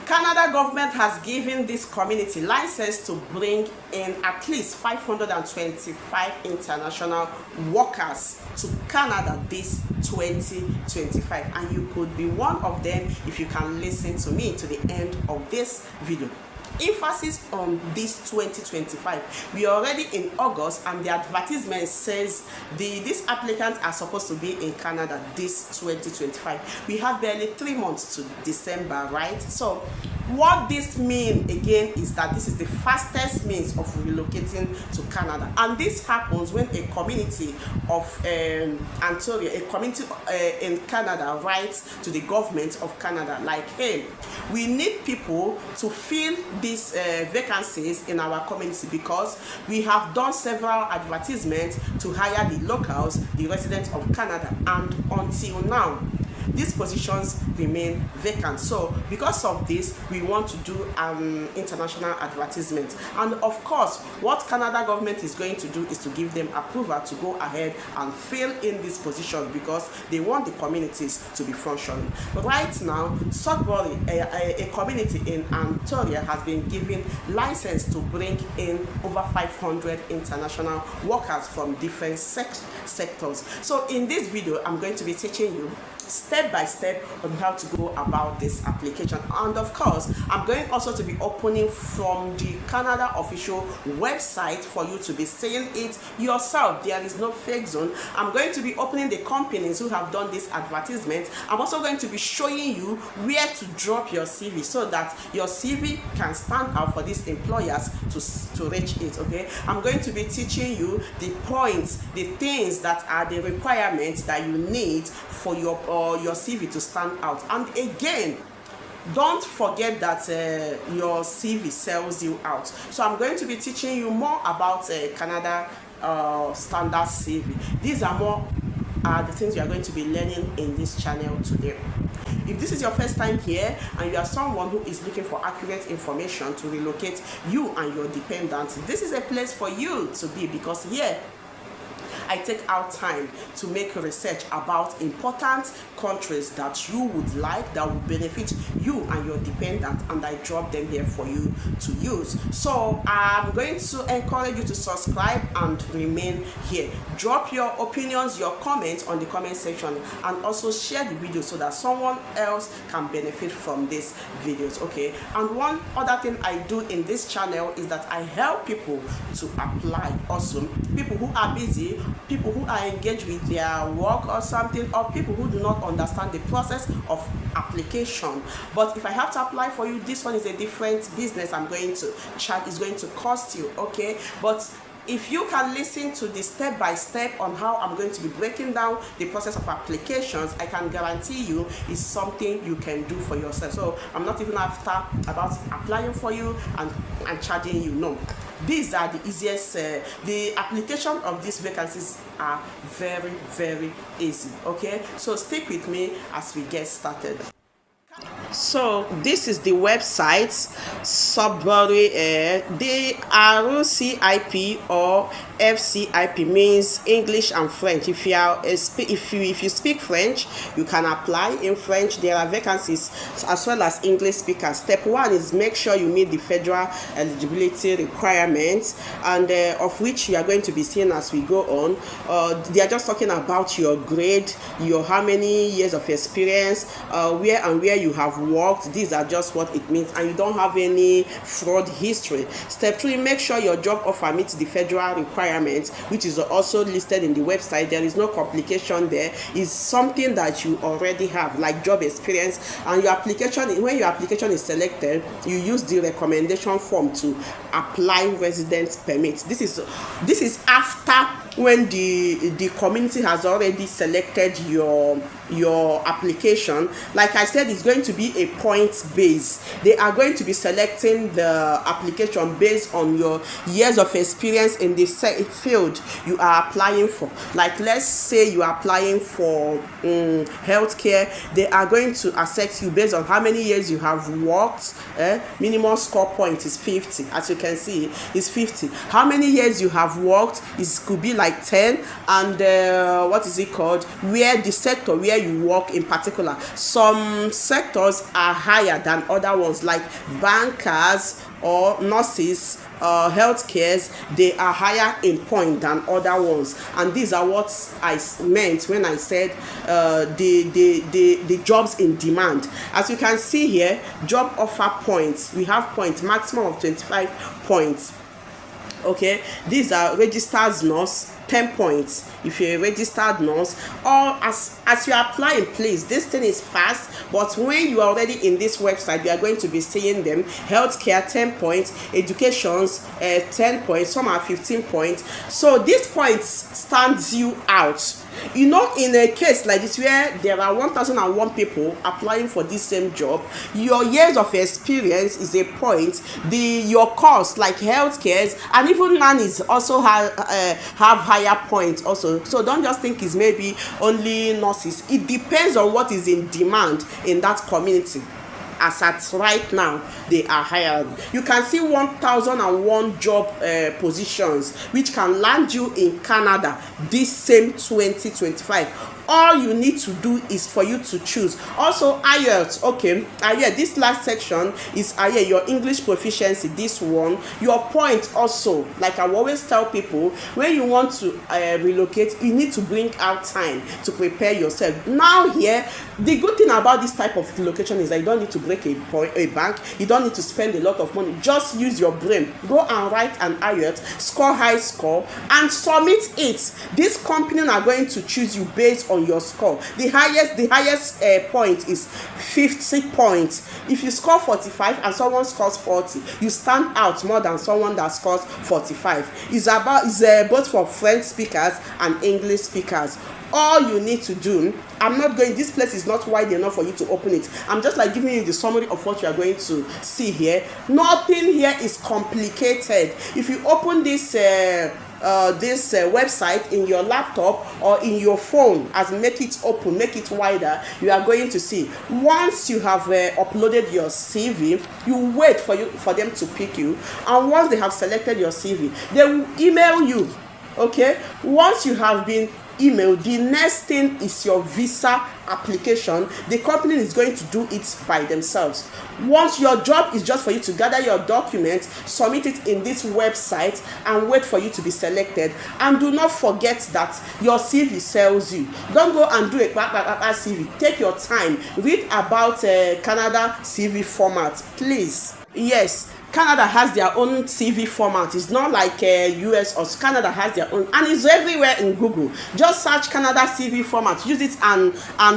Canada government has given this community license to bring in at least 525 international workers to Canada this 2025, and you could be one of them if you can listen to me to the end of this video. Emphasis on this 2025. We are already in August and the advertisement says these applicants are supposed to be in Canada this 2025. We have barely 3 months to December, right? So what this means again is that this is the fastest means of relocating to Canada, and this happens when a community of Ontario, a community in Canada, writes to the government of Canada like, hey, we need people to fill these vacancies in our community because we have done several advertisements to hire the locals, the residents of Canada, and until now these positions remain vacant. So because of this, we want to do an international advertisement, and of course what Canada government is going to do is to give them approval to go ahead and fill in this position because they want the communities to be functioning. But right now, Sudbury, a community in Ontario, has been given license to bring in over 500 international workers from different sectors. So in this video, I'm going to be teaching you step by step on how to go about this application, and of course I'm going also to be opening from the Canada official website for you to be seeing it yourself. There is no fake zone. I'm going to be opening the companies who have done this advertisement. I'm also going to be showing you where to drop your CV so that your CV can stand out for these employers to reach it. Okay, I'm going to be teaching you the points, the things that are the requirements that you need for your CV to stand out. And again, don't forget that your CV sells you out. So I'm going to be teaching you more about Canada standard CV. These are more the things you are going to be learning in this channel today. If this is your first time here and you are someone who is looking for accurate information to relocate you and your dependents, this is a place for you to be, because here I take out time to make research about important countries that you would like, that will benefit you and your dependent, and I drop them here for you to use. So I'm going to encourage you to subscribe and remain here. Drop your opinions, your comments on the comment section, and also share the video so that someone else can benefit from these videos. Okay, and one other thing I do in this channel is that I help people to apply. Also, people who are busy, people who are engaged with their work or something, or people who do not understand the process of application. But if I have to apply for you, this one is a different business. I'm going to charge, is going to cost you. Okay, but if you can listen to the step by step on how I'm going to be breaking down the process of applications, I can guarantee you it's something you can do for yourself. So I'm not even after about applying for you and charging you. No, these are the easiest. The application of these vacancies are very, very easy. Okay, so stick with me as we get started. So this is the website, Sudbury. The RCIP or FCIP means English and French. If you speak French, you can apply in French. There are vacancies as well as English speakers. Step 1 is make sure you meet the federal eligibility requirements, and of which you are going to be seeing as we go on. They are just talking about your grade, your how many years of experience, where you have worked. These are just what it means, and you don't have any fraud history. Step 3, make sure your job offer meets the federal requirements, which is also listed in the website. There is no complication there. It's something that you already have, like job experience. And your application, when your application is selected, you use the recommendation form to apply residence permits. This is after when the community has already selected your application. Like I said, it's going to be a points base. They are going to be selecting the application based on your years of experience in the field you are applying for. Like let's say you are applying for healthcare, they are going to accept you based on how many years you have worked. Minimum score point is 50, as you can see, is 50. How many years you have worked, it could be like 10, and what is it called, where the sector where where you work in particular. Some sectors are higher than other ones, like bankers or nurses, healthcares. They are higher in point than other ones, and these are what I meant when I said the jobs in demand. As you can see here, job offer points, we have points maximum of 25 points. Okay, these are registered nurse, 10 points if you're a registered nurse. Or as you apply in place, this thing is fast, but when you are already in this website, you are going to be seeing them. Healthcare, 10 points, educations, 10 points, some are 15 points. So these points stands you out. You know, in a case like this where there are 1001 people applying for this same job, your years of experience is a point. Your course, like healthcare and even nannies, also have higher points also. So don't just think it's maybe only nurses. It depends on what is in demand in that community. As at right now, they are higher. You can see 1001 job positions which can land you in Canada this same 2025. All you need to do is for you to choose. Also IELTS, okay, this last section is your English proficiency. This one, your point also, like I always tell people, when you want to relocate, you need to bring out time to prepare yourself. Now here, the good thing about this type of relocation is that you don't need to break a bank, you don't need to spend a lot of money. Just use your brain, go and write an IELTS, score high score, and submit it. This company are going to choose you based on your score. The highest point is 50 points. If you score 45 and someone scores 40, you stand out more than someone that scores 45. It's both for French speakers and English speakers. All you need to do, this place is not wide enough for you to open it. I'm just like giving you the summary of what you are going to see here. Nothing here is complicated. If you open this website in your laptop or in your phone, as make it open, make it wider, you are going to see. Once you have uploaded your CV, you wait for them to pick you, and once they have selected your CV, they will email you. Okay, once you have been emailed, the next thing is your visa application. The company is going to do it by themselves. Once your job is just for you to gather your documents, submit it in this website, and wait for you to be selected. And do not forget that your CV sells you. Don't go and do a CV. Take your time, read about Canada CV format, please. Yes, Canada has their own CV format. It's not like US or Canada has their own, and it's everywhere in Google. Just search Canada CV format, use it and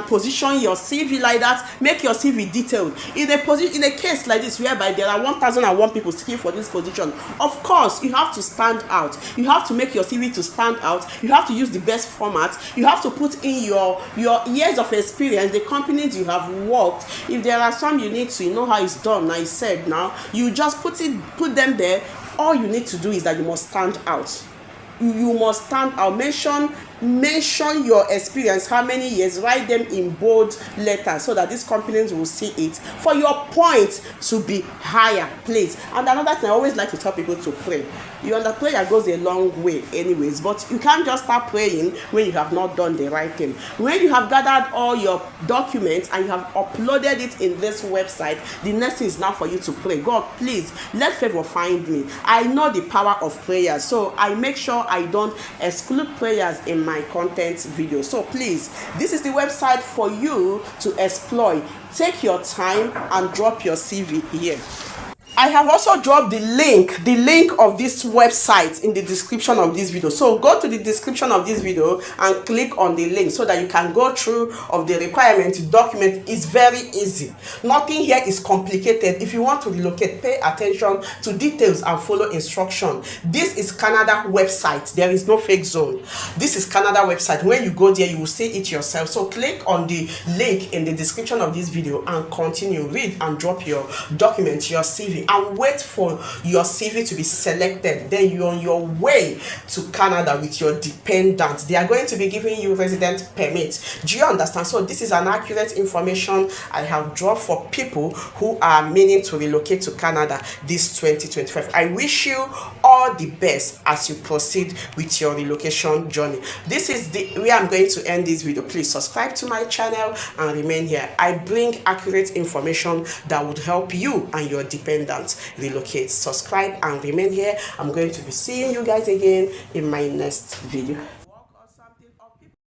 position your CV like that. Make your CV detailed. In a case like this whereby there are 1001 people seeking for this position, of course you have to stand out. You have to make your CV to stand out. You have to use the best format. You have to put in your years of experience, the companies you have worked. If there are some you need to, you know how it's done. I said now, you just put them there. All you need to do is that you must stand out. You must stand out. Mention your experience, how many years, write them in bold letters so that these companies will see it, for your point to be higher, please. And another thing, I always like to tell people to pray. You understand, prayer goes a long way anyways, but you can't just start praying when you have not done the right thing. When you have gathered all your documents and you have uploaded it in this website, the next thing is now for you to pray. God, please let favor find me. I know the power of prayer, so I make sure I don't exclude prayers in my content video. So please, this is the website for you to explore. Take your time and drop your CV here. I have also dropped the link of this website in the description of this video. So go to the description of this video and click on the link so that you can go through of the requirement document. Is very easy. Nothing here is complicated. If you want to relocate, pay attention to details and follow instruction. This is Canada website. There is no fake zone. This is Canada website. When you go there, you will see it yourself. So click on the link in the description of this video and continue. Read and drop your documents, your CV. and wait for your CV to be selected. Then you're on your way to Canada with your dependents. They are going to be giving you resident permit. Do you understand? So this is an accurate information I have drawn for people who are meaning to relocate to Canada this 2025. I wish you all the best as you proceed with your relocation journey. This is the where I'm going to end this video. Please subscribe to my channel and remain here. I bring accurate information that would help you and your dependents relocate. Subscribe and remain here. I'm going to be seeing you guys again in my next video.